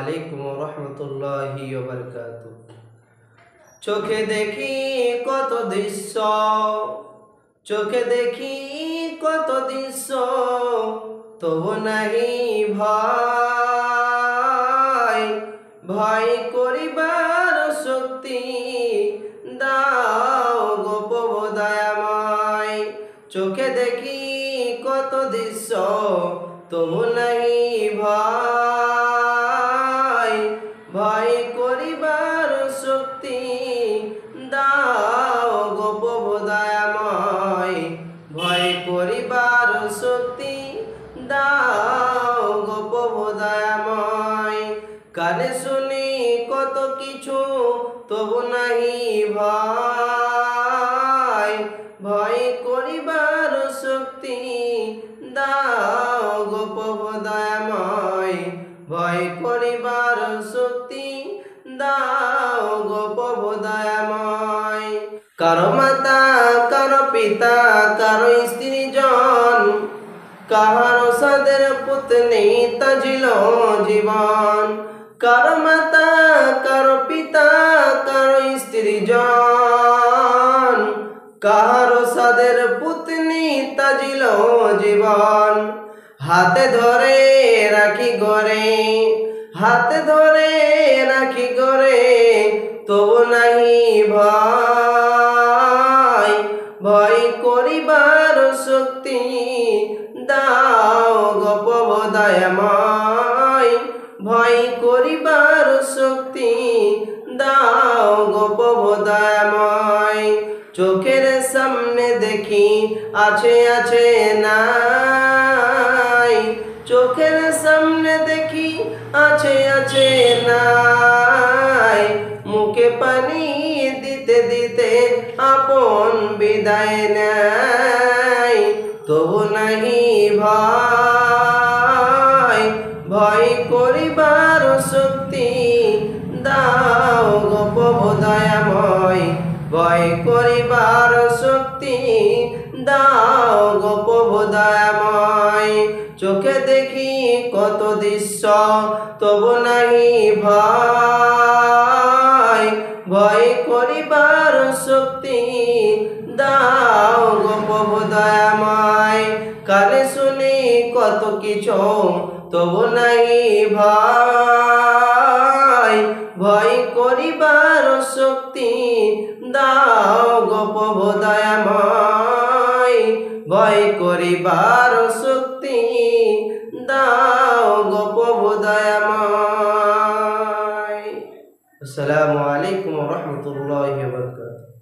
আলাইকুম রহমতুল্লাহি ওয়া বারাকাতুহু। চোখে দেখি কত দৃশ্য, চোখে দেখি কত দৃশ্য, তবু নাহি ভয়, ভয় করিবার শক্তি দাও গো প্রভু দয়াময়। চোখে দেখি কত দৃশ্য, তবু নাহি ভয়, ভয় করিবার শক্তি দাও গো প্রভু দয়াময়। ভয় করিবার শক্তি দাও গো প্রভু দয়াময়। কানে শুনি কত কিছু, তবু নাহি ভয়, ভয় করিবার শক্তি দাও গো প্রভু দয়াময়। ভয় করিবার শক্তি দাও গো প্রভু দয়াময়। কারো মাতা, কারো পিতা, কারো স্ত্রী জন, কাহারো সাদের পুতনি তাজিল জীবন। কারো মাতা, কারো পিতা, কারো স্ত্রী জন, কাহারো সাদের পুতনি তাজিল জীবন। হাতে ধরে রাখি গরে, হাতে ধরে রাখি গরে, তবু নাহি ভয়, ভয় করিবার শক্তি দাও গো প্রভু দয়াময়। ভয় করিবার শক্তি দাও গো প্রভু দয়াময়। চোখের সামনে দেখি আছে আছে নাই, চোখের সামনে দেখি আছে আছে নাই, মুখে পানি দিতে দিতে আপন বিদায় নেয়, তবু নাহি ভয়, ভয় করিবার শক্তি দাও গো প্রভু দয়াময়। ভয় করিবার শক্তি দাও গো প্রভু দয়াময়। চোখে দেখি কত দৃশ্য, তবু নাহি ভয়, ভয় করিবার শক্তি দাও গো প্রভু দয়াময়। কানে শুনি কত কিছু, তবু নাহি ভয়, ভয় করিবার শক্তি দাও গো প্রভু দয়াময়। ভয় করিবার শক্তি দাও গো প্রভু দয়াময়। আসসালামু আলাইকুম ওয়া রাহমাতুল্লাহি ওয়া বারাকাতুহু।